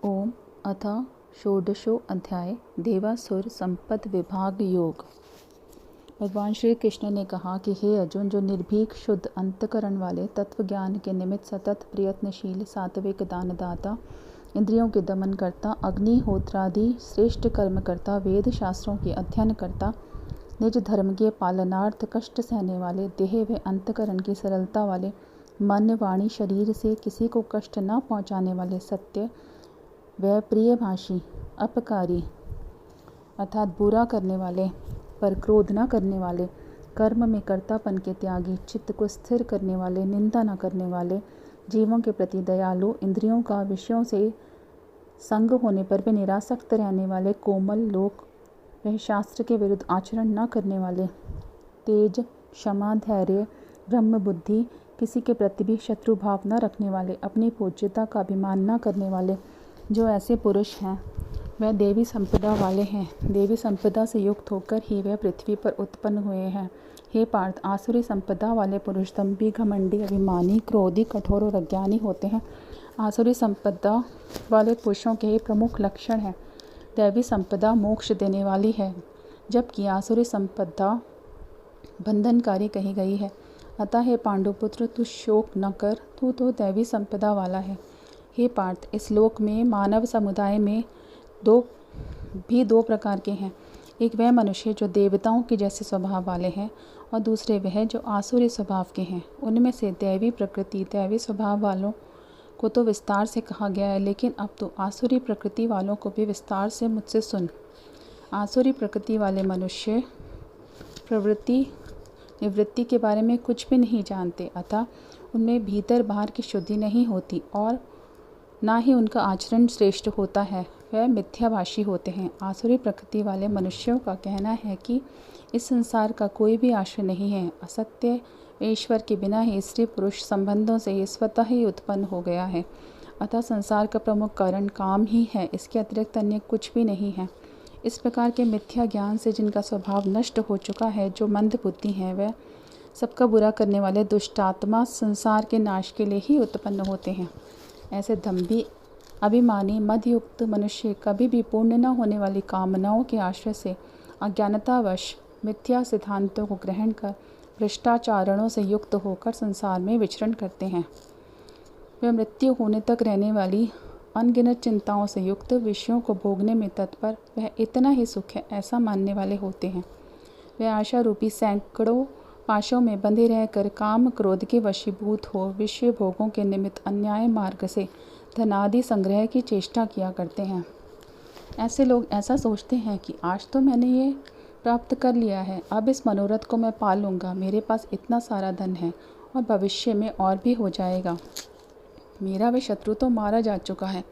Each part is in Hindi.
ओम अथ षोडशो अध्याय देवासुर संपद विभाग योग। भगवान श्री कृष्ण ने कहा कि हे अर्जुन, जो निर्भीक शुद्ध अंतकरण वाले, तत्व ज्ञान के निमित्त सतत प्रयत्नशील, सात्विक दानदाता, इंद्रियों के दमन करता, अग्निहोत्रादि श्रेष्ठ कर्म करता, वेद शास्त्रों के अध्ययन करता, निज धर्म के पालनार्थ कष्ट सहने वाले, देह व अंतकरण की सरलता वाले, मन वाणी शरीर से किसी को कष्ट न पहुँचाने वाले, सत्य वह प्रियभाषी, अपकारी अर्थात बुरा करने वाले पर क्रोध न करने वाले, कर्म में कर्तापन के त्यागी, चित्त को स्थिर करने वाले, निंदा न करने वाले, जीवों के प्रति दयालु, इंद्रियों का विषयों से संग होने पर भी निरासक्त रहने वाले, कोमल लोक वह शास्त्र के विरुद्ध आचरण न करने वाले, तेज, क्षमा, धैर्य, ब्रह्म बुद्धि, किसी के प्रति भी शत्रु भाव न रखने वाले, अपनी पूज्यता का अभिमान न करने वाले, जो ऐसे पुरुष हैं वह देवी संपदा वाले हैं। देवी संपदा से युक्त होकर ही वह पृथ्वी पर उत्पन्न हुए हैं। हे पार्थ, आसुरी संपदा वाले पुरुष दंभी, घमंडी, अभिमानी, क्रोधी, कठोर और अज्ञानी होते हैं। आसुरी संपदा वाले पुरुषों के प्रमुख लक्षण हैं। दैवी संपदा मोक्ष देने वाली है, जबकि आसुरी संपदा बंधनकारी कही गई है। अतः हे पांडुपुत्र, तू शोक न कर, तू तो दैवी संपदा वाला है। हे पार्थ, इस लोक में मानव समुदाय में दो प्रकार के हैं। एक वह मनुष्य जो देवताओं के जैसे स्वभाव वाले हैं, और दूसरे वह जो आसुरी स्वभाव के हैं। उनमें से दैवी प्रकृति, दैवी स्वभाव वालों को तो विस्तार से कहा गया है, लेकिन अब तो आसुरी प्रकृति वालों को भी विस्तार से मुझसे सुन। आसुरी प्रकृति वाले मनुष्य प्रवृत्ति निवृत्ति के बारे में कुछ भी नहीं जानते, अतः उनमें भीतर बाहर की शुद्धि नहीं होती और ना ही उनका आचरण श्रेष्ठ होता है। वह मिथ्याभाषी होते हैं। आसुरी प्रकृति वाले मनुष्यों का कहना है कि इस संसार का कोई भी आश्रय नहीं है। असत्य ईश्वर के बिना ही स्त्री पुरुष संबंधों से ये स्वतः ही उत्पन्न हो गया है। अतः संसार का प्रमुख कारण काम ही है, इसके अतिरिक्त अन्य कुछ भी नहीं है। इस प्रकार के मिथ्या ज्ञान से जिनका स्वभाव नष्ट हो चुका है, जो मंद बुद्धि हैं, वह सबका बुरा करने वाले दुष्टात्मा संसार के नाश के लिए ही उत्पन्न होते हैं। ऐसे दंभी, अभिमानी, मदयुक्त मनुष्य कभी भी पूर्ण न होने वाली कामनाओं के आश्रय से अज्ञानतावश मिथ्या सिद्धांतों को ग्रहण कर भ्रष्टाचारणों से युक्त होकर संसार में विचरण करते हैं। वे मृत्यु होने तक रहने वाली अनगिनत चिंताओं से युक्त, विषयों को भोगने में तत्पर, वह इतना ही सुख है ऐसा मानने वाले होते हैं। वे आशा रूपी सैकड़ों पाशों में बंधे रहकर काम क्रोध के वशीभूत हो विषय भोगों के निमित्त अन्याय मार्ग से धनादि संग्रह की चेष्टा किया करते हैं। ऐसे लोग ऐसा सोचते हैं कि आज तो मैंने ये प्राप्त कर लिया है, अब इस मनोरथ को मैं पा लूँगा, मेरे पास इतना सारा धन है और भविष्य में और भी हो जाएगा। मेरा वह शत्रु तो मारा जा चुका है,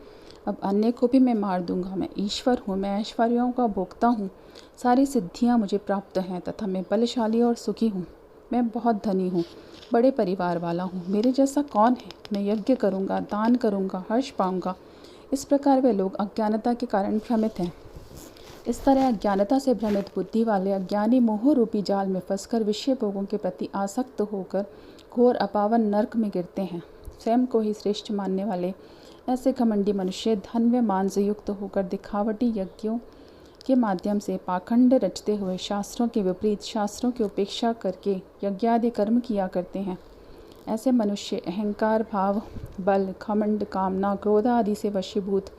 अब अन्य को भी मैं मार दूंगा। मैं ईश्वर हूँ, मैं ऐश्वर्यों का भोक्ता हूँ, सारी सिद्धियाँ मुझे प्राप्त हैं तथा मैं बलशाली और सुखी हूँ। मैं बहुत धनी हूँ, बड़े परिवार वाला हूँ, मेरे जैसा कौन है। मैं यज्ञ करूँगा, दान करूँगा, हर्ष पाऊँगा। इस प्रकार वे लोग अज्ञानता के कारण भ्रमित हैं। इस तरह अज्ञानता से भ्रमित बुद्धि वाले अज्ञानी मोह रूपी जाल में फंसकर विषय भोगों के प्रति आसक्त होकर घोर अपावन नर्क में गिरते हैं। स्वयं को ही श्रेष्ठ मानने वाले ऐसे घमंडी मनुष्य धन व मान से युक्त होकर दिखावटी यज्ञों के माध्यम से पाखंड रचते हुए शास्त्रों के विपरीत, शास्त्रों की उपेक्षा करके यज्ञादि कर्म किया करते हैं। ऐसे मनुष्य अहंकार भाव, बल, घमंड, कामना, क्रोध आदि से वशीभूत,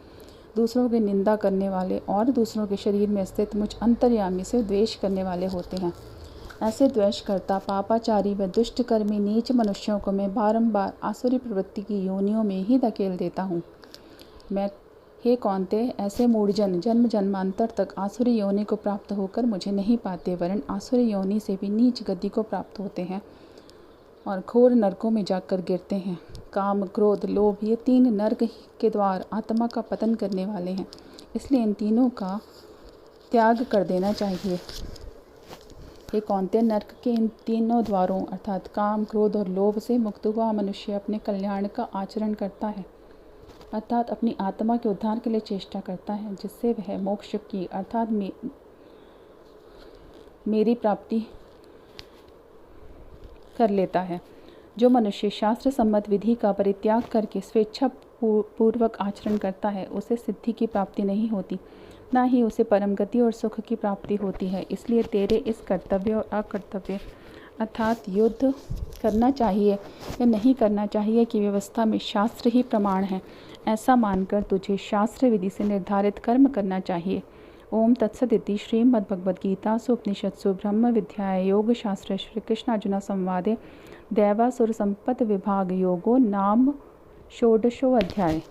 दूसरों की निंदा करने वाले और दूसरों के शरीर में स्थित मुझ अंतर्यामी से द्वेष करने वाले होते हैं। ऐसे द्वेषकर्ता, पापाचारी व दुष्टकर्मी नीच मनुष्यों को मैं बारंबार आसुरी प्रवृत्ति की योनियों में ही धकेल देता हूँ। मैं हे कौन्ते, ऐसे मूढ़जन जन्म जन्मांतर तक आसुरी योनि को प्राप्त होकर मुझे नहीं पाते, वरन आसुरी योनि से भी नीच गति को प्राप्त होते हैं और घोर नरकों में जाकर गिरते हैं। काम, क्रोध, लोभ, ये तीन नरक के द्वार आत्मा का पतन करने वाले हैं, इसलिए इन तीनों का त्याग कर देना चाहिए। हे कौन्ते, नरक के इन तीनों द्वारों अर्थात काम, क्रोध और लोभ से मुक्त हुआ मनुष्य अपने कल्याण का आचरण करता है, अर्थात अपनी आत्मा के उद्धार के लिए चेष्टा करता है, जिससे वह मोक्ष की अर्थात मेरी प्राप्ति कर लेता है। जो मनुष्य शास्त्र सम्मत विधि का परित्याग करके स्वेच्छा पूर्वक आचरण करता है उसे सिद्धि की प्राप्ति नहीं होती, ना ही उसे परम गति और सुख की प्राप्ति होती है। इसलिए तेरे इस कर्तव्य और अकर्तव्य अर्थात युद्ध करना चाहिए या नहीं करना चाहिए की व्यवस्था में शास्त्र ही प्रमाण है, ऐसा मानकर तुझे शास्त्र विधि से निर्धारित कर्म करना चाहिए। ओम तत्सदिति श्रीमद्भगवद्गीतासु उपनिषत्सु ब्रह्म विद्यायां योग शास्त्रे श्री कृष्ण अर्जुन संवादे दैवासुर संपत् विभाग योगो नाम षोडशो अध्याय।